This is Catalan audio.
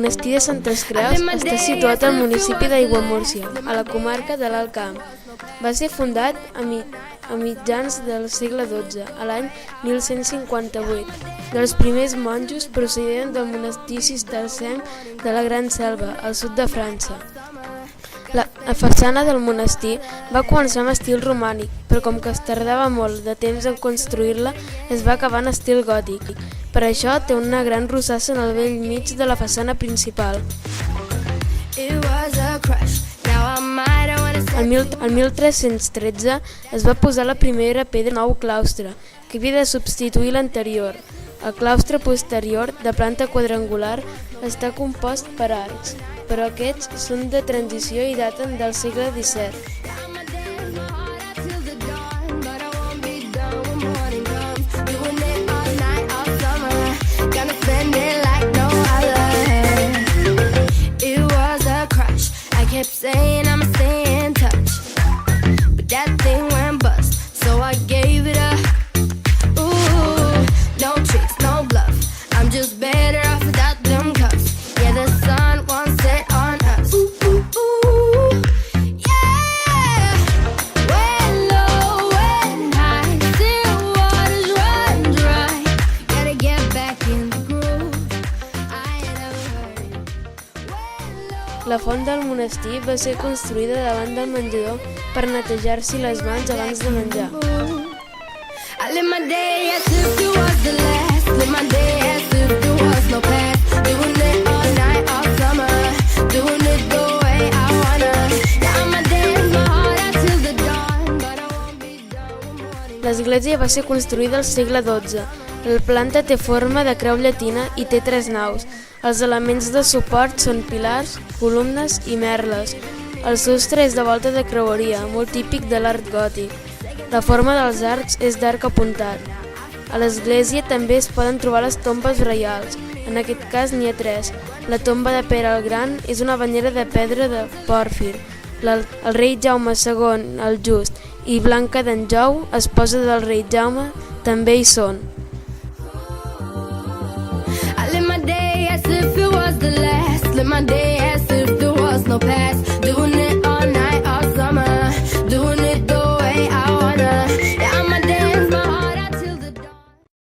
monestir de Santes Creus està situat al municipi d'Aiguamúrcia, a la comarca de l'Alt Camp. Va ser fundat a mitjans del segle XII, a l'any 1158. Els primers monjos procedien del monestir cistercenc de la Gran Selva, al sud de França. La façana del monestir va començar en estil romànic, però com que es tardava molt de temps en construir-la, es va acabar en estil gòtic. Per això té una gran rosassa en el bell mig de la façana principal. El 1313 es va posar la primera pedra nou claustre, que havia de substituir l'anterior. El claustre posterior, de planta quadrangular, està compost per arcs, però aquests són de transició i daten del segle XVII. Kept saying I'ma stay in touch, but that thing went bust, so I gave it up. Ooh, no tricks, no bluff, I'm just better off without them cuffs. Yeah, the sun won't set on us. Ooh, ooh, ooh, yeah. When low, when high, still waters run dry. Gotta get back in the groove. I ain't never heard. La font del monestir va ser construïda davant del menjador per netejar-s'hi les mans abans de menjar. I live my day as if it was the last. Live my day as if there was no past. Doing it all night, all summer. Doing it the way I wanna. Yeah, my dance my heart out till the dawn, but I won't be done. L'església va ser construïda al segle XII. La planta té forma de creu llatina i té 3 naus. Els elements de suport són pilars, columnes i merles. El sostre és de volta de creueria, molt típic de l'art gòtic. La forma dels arcs és d'arc apuntat. A l'església també es poden trobar les tombes reials. En aquest cas n'hi ha 3. La tomba de Pere el Gran és una banyera de pedra de pòrfir. El rei Jaume II, el Just, i Blanca d'Anjou, esposa del rei Jaume, també hi són. I live my day as if it was the last. Live my day